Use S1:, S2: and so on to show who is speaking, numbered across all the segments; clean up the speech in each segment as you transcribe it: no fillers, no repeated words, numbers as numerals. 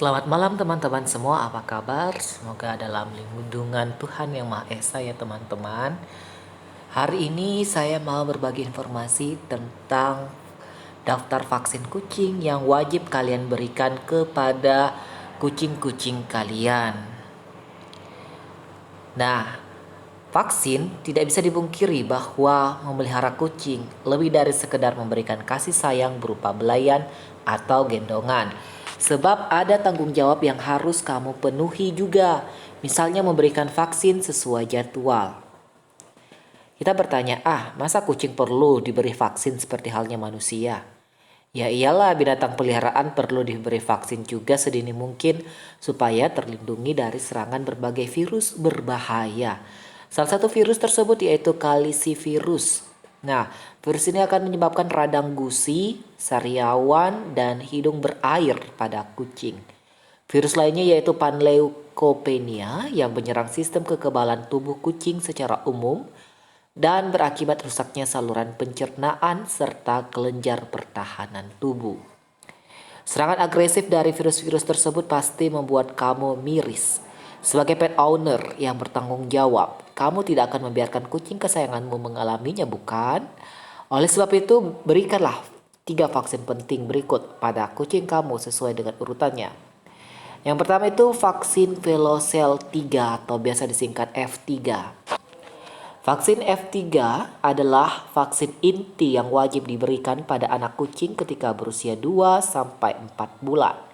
S1: Selamat malam teman-teman semua, apa kabar? Semoga dalam lindungan Tuhan Yang Maha Esa ya teman-teman. Hari ini saya mau berbagi informasi tentang daftar vaksin kucing yang wajib kalian berikan kepada kucing-kucing kalian. Nah, vaksin tidak bisa dipungkiri bahwa memelihara kucing lebih dari sekedar memberikan kasih sayang berupa belayan atau gendongan. Sebab ada tanggung jawab yang harus kamu penuhi juga. Misalnya memberikan vaksin sesuai jadwal. Kita bertanya, masa kucing perlu diberi vaksin seperti halnya manusia? Ya iyalah, binatang peliharaan perlu diberi vaksin juga sedini mungkin supaya terlindungi dari serangan berbagai virus berbahaya. Salah satu virus tersebut yaitu kalisivirus. Nah, virus ini akan menyebabkan radang gusi, sariawan, dan hidung berair pada kucing. Virus lainnya yaitu panleukopenia yang menyerang sistem kekebalan tubuh kucing secara umum dan berakibat rusaknya saluran pencernaan serta kelenjar pertahanan tubuh. Serangan agresif dari virus-virus tersebut pasti membuat kamu miris. Sebagai pet owner yang bertanggung jawab, kamu tidak akan membiarkan kucing kesayanganmu mengalaminya, bukan? Oleh sebab itu, berikanlah 3 vaksin penting berikut pada kucing kamu sesuai dengan urutannya. Yang pertama itu vaksin Velocel 3 atau biasa disingkat F3. Vaksin F3 adalah vaksin inti yang wajib diberikan pada anak kucing ketika berusia 2-4 bulan.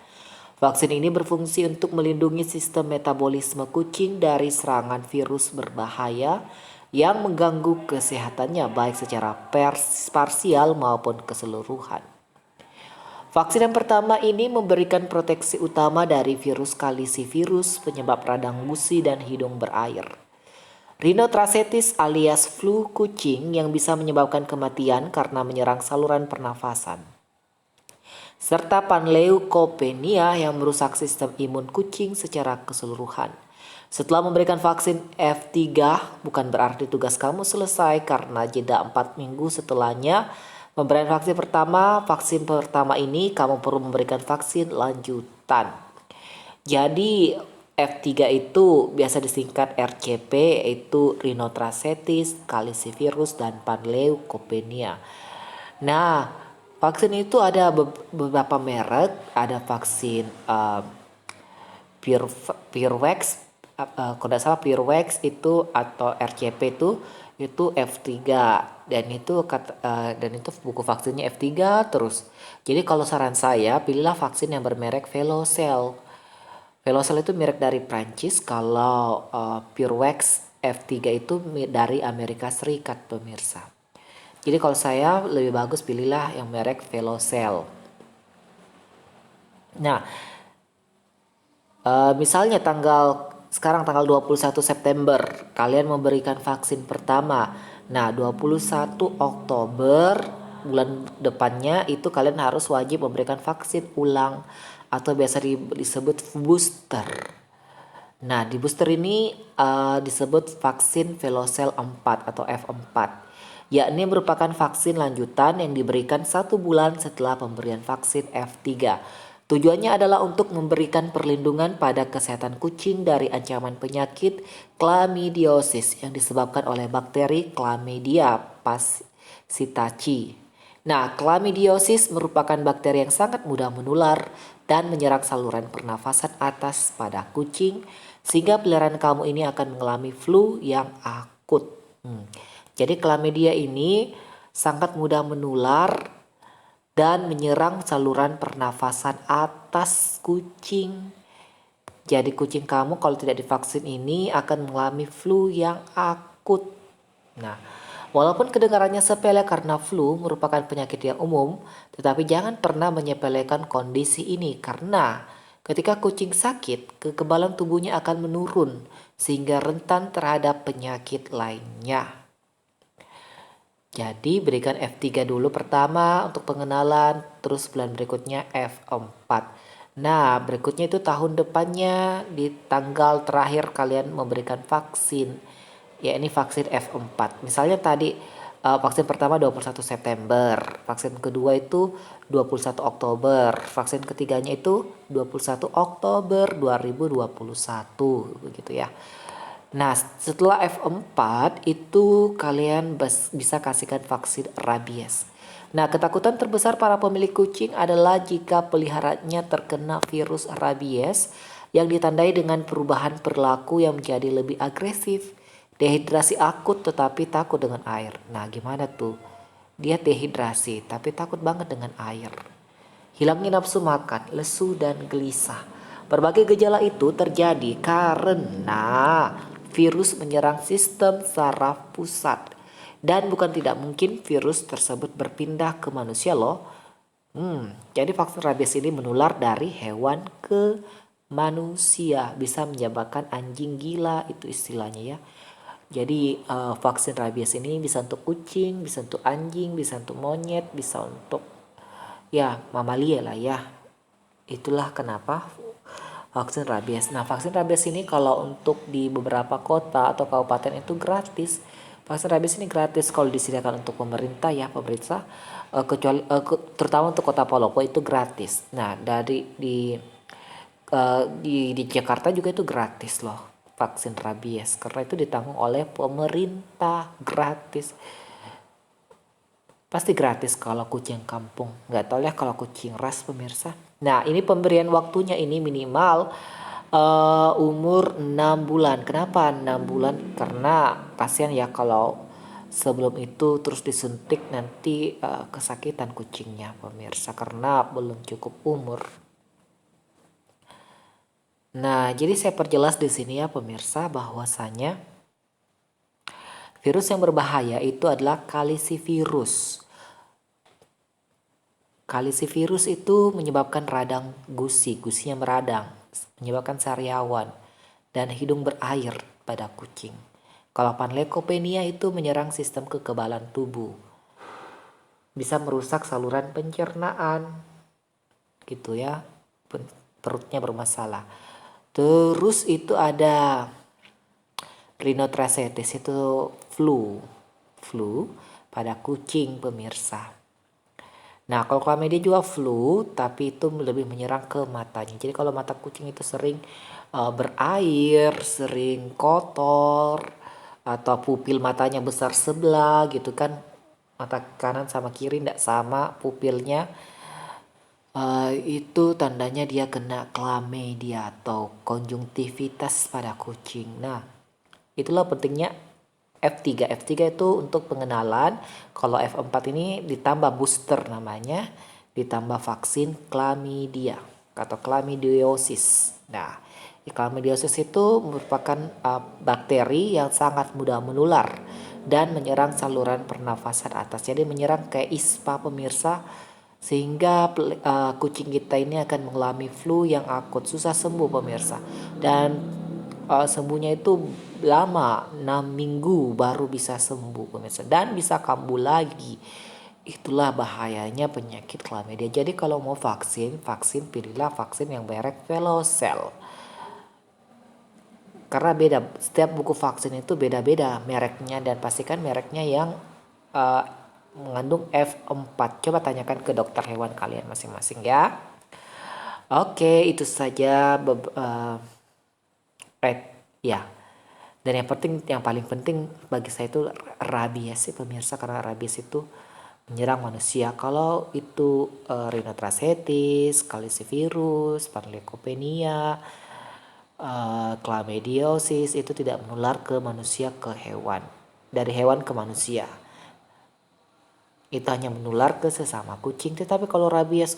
S1: Vaksin ini berfungsi untuk melindungi sistem metabolisme kucing dari serangan virus berbahaya yang mengganggu kesehatannya baik secara parsial maupun keseluruhan. Vaksin yang pertama ini memberikan proteksi utama dari virus kalisivirus penyebab radang gusi dan hidung berair. Rhinotrachetis alias flu kucing yang bisa menyebabkan kematian karena menyerang saluran pernafasan. Serta panleukopenia yang merusak sistem imun kucing secara keseluruhan. Setelah memberikan vaksin F3 bukan berarti tugas kamu selesai karena jeda 4 minggu setelahnya pemberian vaksin pertama ini kamu perlu memberikan vaksin lanjutan. Jadi F3 itu biasa disingkat RCP, yaitu Rhinotrachetis, kalisivirus, dan panleukopenia. Nah, vaksin itu ada beberapa merek, ada vaksin Purevax, kalau tidak salah Purevax itu atau RCP itu F3 dan itu buku vaksinnya F3 terus. Jadi kalau saran saya pilihlah vaksin yang bermerek Velocel. Velocel itu merek dari Prancis, kalau Purevax F3 itu dari Amerika Serikat pemirsa. Jadi kalau saya lebih bagus pilihlah yang merek Velocel. Nah, misalnya sekarang tanggal 21 September kalian memberikan vaksin pertama. Nah 21 Oktober bulan depannya itu kalian harus wajib memberikan vaksin ulang atau biasa disebut booster. Nah di booster ini disebut vaksin Velocel 4 atau F4, yakni merupakan vaksin lanjutan yang diberikan 1 bulan setelah pemberian vaksin F3. Tujuannya adalah untuk memberikan perlindungan pada kesehatan kucing dari ancaman penyakit chlamydiosis yang disebabkan oleh bakteri Chlamydia passitaci. Nah, chlamydiosis merupakan bakteri yang sangat mudah menular dan menyerang saluran pernafasan atas pada kucing sehingga peliharaan kamu ini akan mengalami flu yang akut. Jadi chlamydia ini sangat mudah menular dan menyerang saluran pernafasan atas kucing. Jadi kucing kamu kalau tidak divaksin ini akan mengalami flu yang akut. Nah, walaupun kedengarannya sepele karena flu merupakan penyakit yang umum, tetapi jangan pernah menyepelekan kondisi ini karena ketika kucing sakit, kekebalan tubuhnya akan menurun sehingga rentan terhadap penyakit lainnya. Jadi berikan F3 dulu pertama untuk pengenalan, terus bulan berikutnya F4. Nah, berikutnya itu tahun depannya di tanggal terakhir kalian memberikan vaksin, ya ini vaksin F4. Misalnya tadi vaksin pertama 21 September, vaksin kedua itu 21 Oktober, vaksin ketiganya itu 21 Oktober 2021 begitu ya. Nah, setelah F4 itu kalian bisa kasihkan vaksin rabies. Nah, ketakutan terbesar para pemilik kucing adalah jika peliharaannya terkena virus rabies yang ditandai dengan perubahan perilaku yang menjadi lebih agresif, dehidrasi akut tetapi takut dengan air. Nah, gimana tuh? Dia dehidrasi tapi takut banget dengan air. Hilangnya nafsu makan, lesu dan gelisah. Berbagai gejala itu terjadi karena virus menyerang sistem saraf pusat. Dan bukan tidak mungkin virus tersebut berpindah ke manusia loh. Jadi vaksin rabies ini menular dari hewan ke manusia. Bisa menyebabkan anjing gila, itu istilahnya ya. Jadi vaksin rabies ini bisa untuk kucing, bisa untuk anjing, bisa untuk monyet, bisa untuk ya mamalia lah ya. Itulah kenapa vaksin rabies. Nah, vaksin rabies ini kalau untuk di beberapa kota atau kabupaten itu gratis. Vaksin rabies ini gratis kalau disediakan untuk pemerintah ya, pemerintah kecuali terutama untuk Kota Palopo itu gratis. Nah, di Jakarta juga itu gratis loh vaksin rabies karena itu ditanggung oleh pemerintah, gratis. Pasti gratis kalau kucing kampung. Nggak tahu ya kalau kucing ras pemirsa. Nah, ini pemberian waktunya ini minimal umur 6 bulan. Kenapa 6 bulan? Karena kasihan ya kalau sebelum itu terus disuntik nanti kesakitan kucingnya pemirsa karena belum cukup umur. Nah, jadi saya perjelas di sini ya pemirsa bahwasanya virus yang berbahaya itu adalah kalisivirus. Kalisivirus itu menyebabkan radang gusinya meradang, menyebabkan sariawan dan hidung berair pada kucing. Kalau panleukopenia itu menyerang sistem kekebalan tubuh. Bisa merusak saluran pencernaan. Gitu ya. Perutnya bermasalah. Terus itu ada rhinotrachetes itu flu pada kucing pemirsa. Nah, kalau chlamydia juga flu, tapi itu lebih menyerang ke matanya. Jadi kalau mata kucing itu sering berair, sering kotor, atau pupil matanya besar sebelah gitu kan. Mata kanan sama kiri tidak sama pupilnya. Itu tandanya dia kena chlamydia atau konjungtivitas pada kucing. Nah, itulah pentingnya F3. F3 itu untuk pengenalan. Kalau F4 ini ditambah booster namanya. Ditambah vaksin chlamydia atau chlamydiosis. Nah, chlamydiosis itu merupakan bakteri yang sangat mudah menular dan menyerang saluran pernafasan atas. Jadi menyerang kayak ispa pemirsa. Sehingga kucing kita ini akan mengalami flu yang akut, susah sembuh pemirsa. Dan sembuhnya itu lama, 6 minggu baru bisa sembuh pemirsa, dan bisa kambuh lagi. Itulah bahayanya penyakit chlamydia. Jadi kalau mau vaksin pilihlah vaksin yang merek Velocel. Karena beda, setiap buku vaksin itu beda-beda mereknya, dan pastikan mereknya yang mengandung F4. Coba tanyakan ke dokter hewan kalian masing-masing ya. Oke, itu saja ya. Dan yang paling penting bagi saya itu rabies sih pemirsa, karena rabies itu menyerang manusia. Kalau itu rhinotrachetes, kalisivirus, panleukopenia, chlamydiosis itu tidak menular ke manusia ke hewan, dari hewan ke manusia. Itu hanya menular ke sesama kucing. Tetapi kalau rabies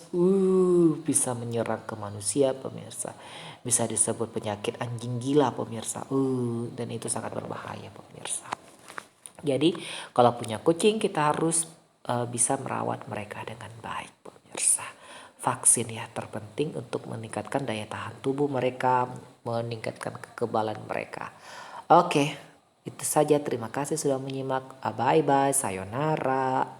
S1: bisa menyerang ke manusia pemirsa. Bisa disebut penyakit anjing gila pemirsa. Dan itu sangat berbahaya pemirsa. Jadi kalau punya kucing kita harus bisa merawat mereka dengan baik pemirsa. Vaksin ya terpenting untuk meningkatkan daya tahan tubuh mereka, meningkatkan kekebalan mereka. Oke, itu saja. Terima kasih sudah menyimak. Bye bye, sayonara.